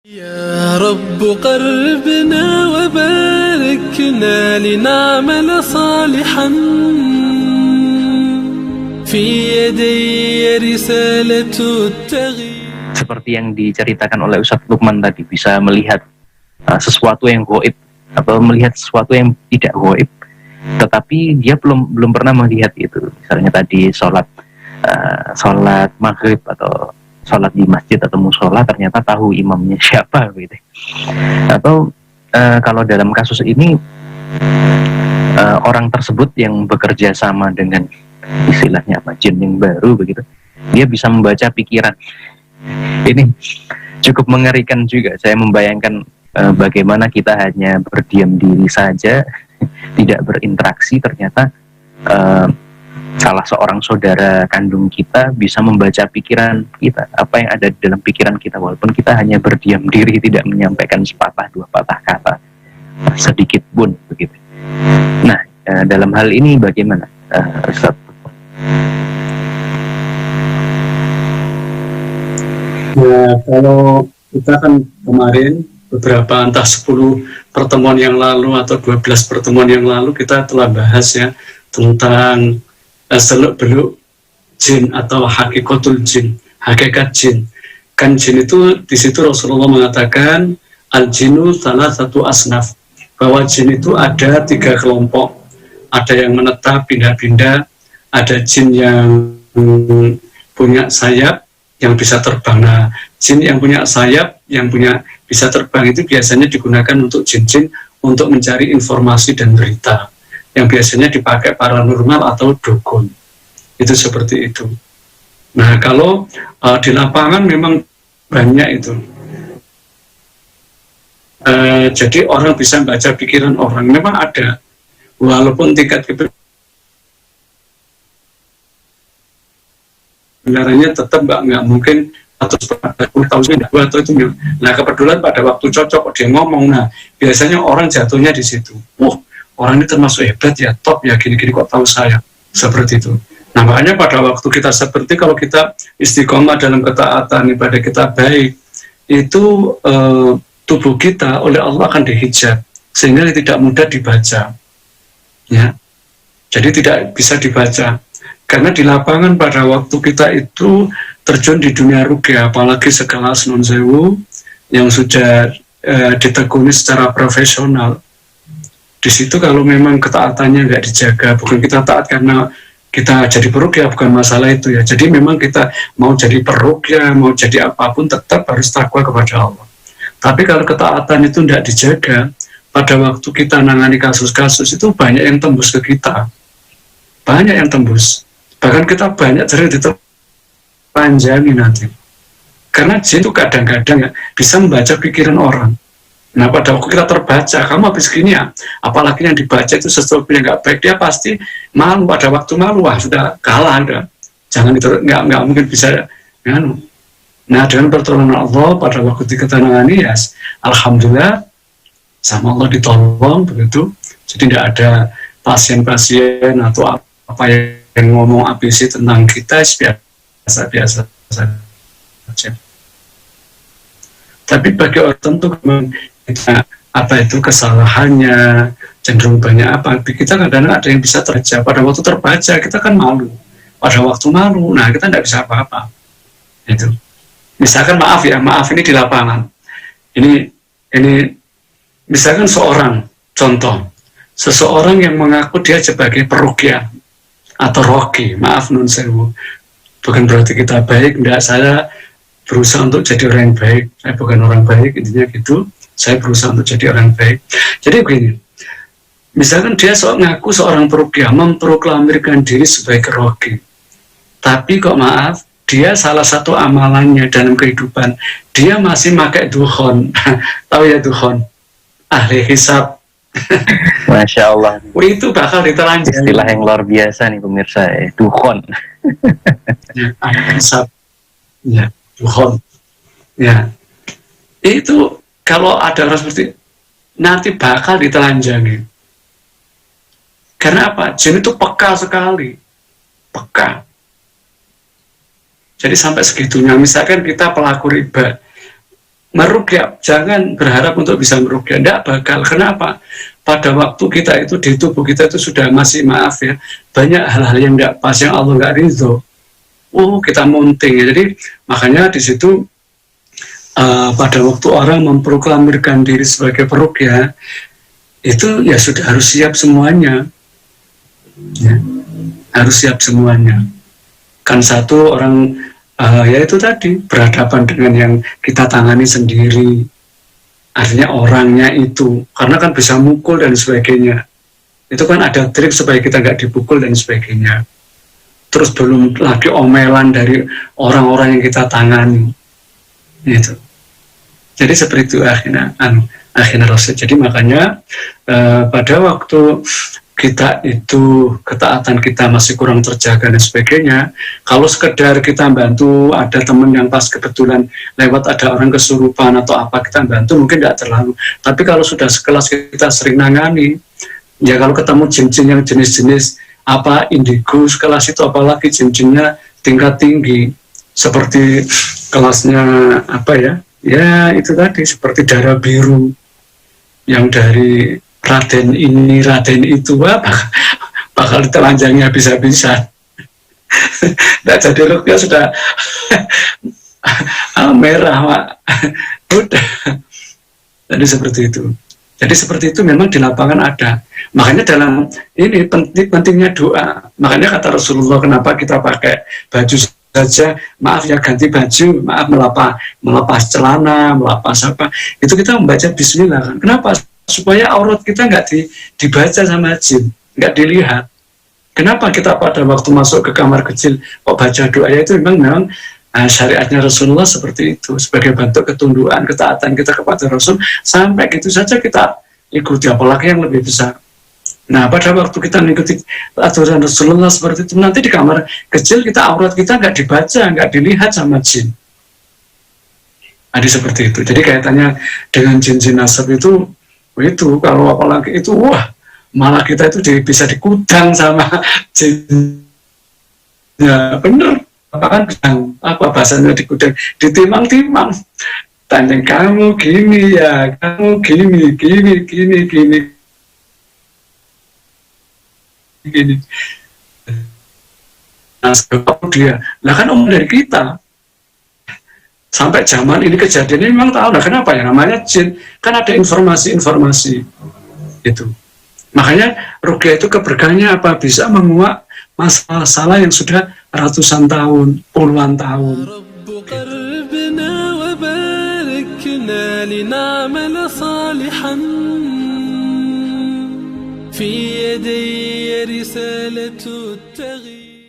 يا رب قربنا وباركنا لنعمل صالحا في يدي رسالة التغيير. Seperti yang diceritakan oleh Ustadz Lukman tadi, bisa melihat sesuatu yang gaib atau melihat sesuatu yang tidak gaib, tetapi dia belum pernah melihat itu. Misalnya tadi sholat maghrib atau sholat di masjid atau musola, ternyata tahu imamnya siapa gitu. Atau kalau dalam kasus ini orang tersebut yang bekerja sama dengan istilahnya apa, jin yang baru begitu, dia bisa membaca pikiran. Ini cukup mengerikan juga. Saya membayangkan bagaimana kita hanya berdiam diri saja, tidak berinteraksi, ternyata salah seorang saudara kandung kita bisa membaca pikiran kita, apa yang ada di dalam pikiran kita, walaupun kita hanya berdiam diri, tidak menyampaikan sepatah dua patah kata sedikit pun begitu. Nah, dalam hal ini bagaimana, Ustaz? Ya, kalau kita kan kemarin beberapa entah 10 pertemuan yang lalu atau 12 pertemuan yang lalu kita telah bahas ya tentang seluk-beluk jin atau hakikatul jin, hakikat jin. Kan jin itu di situ Rasulullah mengatakan al-jinu salah satu asnaf, bahwa jin itu ada 3 kelompok. Ada yang menetap pindah-pindah, ada jin yang punya sayap yang bisa terbang. Nah, jin yang punya sayap, yang bisa terbang itu biasanya digunakan untuk jin-jin untuk mencari informasi dan berita, yang biasanya dipakai paranormal atau dukun. Itu seperti itu. Nah, kalau di lapangan memang banyak itu. Jadi orang bisa baca pikiran orang, memang ada. Walaupun tingkat kebenarannya tetap nggak mungkin atau 10 tahun atau itu. Nah, kebetulan pada waktu cocok dia ngomong, nah biasanya orang jatuhnya di situ. Orang ini termasuk hebat ya, top ya, gini-gini kok tahu saya, seperti itu. Nah, makanya pada waktu kita seperti kalau kita istiqomah dalam ketaatan, ibadah kita baik, itu tubuh kita oleh Allah akan dihijab sehingga tidak mudah dibaca, ya. Jadi tidak bisa dibaca. Karena di lapangan pada waktu kita itu terjun di dunia ruqyah, apalagi sekelas Nun Sewu yang sudah ditekuni secara profesional. Di situ kalau memang ketaatannya nggak dijaga, bukan kita taat karena kita jadi peruqyah, bukan masalah itu ya. Jadi memang kita mau jadi peruqyah, mau jadi apapun tetap harus takwa kepada Allah. Tapi kalau ketaatan itu tidak dijaga, pada waktu kita nangani kasus-kasus itu banyak yang tembus ke kita. Banyak yang tembus. Bahkan kita banyak sering ditelanjangi nanti. Karena jin itu kadang-kadang ya, bisa membaca pikiran orang. Nah, pada waktu kita terbaca, kamu habis gini ya, apalagi yang dibaca itu sesuatu yang nggak baik, dia pasti malu. Pada waktu malu, wah sudah kalah, udah. Jangan itu, nggak mungkin bisa. Ya, nah, dengan pertolongan Allah, pada waktu kita nangani ya, alhamdulillah, sama Allah ditolong, begitu. Jadi tidak ada pasien-pasien atau apa yang ngomong ABC tentang kita, biasa-biasa saja. Tapi bagi orang tentu kita apa itu kesalahannya, cenderung banyak apa, kita kadang-kadang ada yang bisa terbaca. Pada waktu terbaca kita kan malu. Pada waktu malu, nah kita tidak bisa apa-apa. Itu. Misalkan maaf ini di lapangan. Ini misalkan contoh, seseorang yang mengaku dia sebagai peruqyah atau roki, maaf Nun Sewu, bukan berarti kita baik, enggak, saya berusaha untuk jadi orang yang baik, saya bukan orang baik, intinya gitu, saya berusaha untuk jadi orang yang baik. Jadi begini, misalkan dia ngaku seorang peruqyah, memproklamirkan diri sebagai roki, tapi kok maaf, dia salah satu amalannya dalam kehidupan, dia masih pakai dukhon, tahu ya dukhon, ahli hisab. Masya Allah. Itu bakal ditelanjangi. Istilah yang luar biasa nih pemirsa, dukhon. Hisab, ya, dukhon. Ya, itu kalau ada orang seperti nanti bakal ditelanjangi. Karena apa? Jin itu peka sekali, peka. Jadi sampai segitunya, misalkan kita pelaku riba, meruqyah, jangan berharap untuk bisa meruqyah, tidak bakal. Kenapa? Pada waktu kita itu di tubuh kita itu sudah masih, maaf ya, banyak hal-hal yang tidak pas, yang Allah nggak ridho. Kita munting ya. Jadi makanya di situ pada waktu orang memproklamirkan diri sebagai peruqyah, itu ya sudah harus siap semuanya, ya, harus siap semuanya. Kan satu orang yaitu tadi berhadapan dengan yang kita tangani sendiri, artinya orangnya itu, karena kan bisa mukul dan sebagainya, itu kan ada trik supaya kita nggak dipukul dan sebagainya. Terus belum lagi omelan dari orang-orang yang kita tangani, itu. Jadi seperti itu akhirnya Rasul. Jadi makanya pada waktu kita itu ketaatan kita masih kurang terjaga dan sebagainya, kalau sekedar kita bantu, ada teman yang pas kebetulan lewat, ada orang kesurupan atau apa, kita bantu mungkin tidak terlalu. Tapi kalau sudah sekelas kita sering nangani, ya kalau ketemu jin-jin yang jenis-jenis apa indigo sekelas itu, apalagi jin-jinnya tingkat tinggi seperti kelasnya apa ya itu tadi, seperti darah biru yang dari Raden ini, Raden itu, bakal ditelanjangi habis-habisan. Nah, jadi ruqyah sudah merah, Pak. Udah. Jadi seperti itu. Jadi seperti itu memang di lapangan ada. Makanya dalam ini pentingnya doa. Makanya kata Rasulullah, kenapa kita pakai baju saja, maaf ya ganti baju, maaf melepas celana, melepas apa, itu kita membaca bismillah kan. Kenapa? Supaya aurat kita nggak dibaca sama jin, nggak dilihat. Kenapa kita pada waktu masuk ke kamar kecil kok baca doa? Itu memang syariatnya Rasulullah seperti itu, sebagai bentuk ketundukan, ketaatan kita kepada Rasul, sampai gitu saja kita ikuti, apalagi yang lebih besar. Nah, pada waktu kita mengikuti aturan Rasulullah seperti itu, nanti di kamar kecil kita, aurat kita nggak dibaca, nggak dilihat sama jin. Jadi seperti itu. Jadi kaitannya dengan jin-jin nasab itu kalau apalagi itu, malah kita itu bisa dikudang sama jin. Ya bener, apa bahasanya dikudang, ditimang-timang. Tanding kamu gini ya, kamu gini. Nah, sebab dia, kan dari kita. Sampai zaman ini kejadiannya memang tahu, kenapa ya namanya jin, kan ada informasi-informasi itu. Makanya ruqyah itu keberkahannya apa? Bisa menguak masalah yang sudah ratusan tahun, puluhan tahun. في يدي رسالة التغيير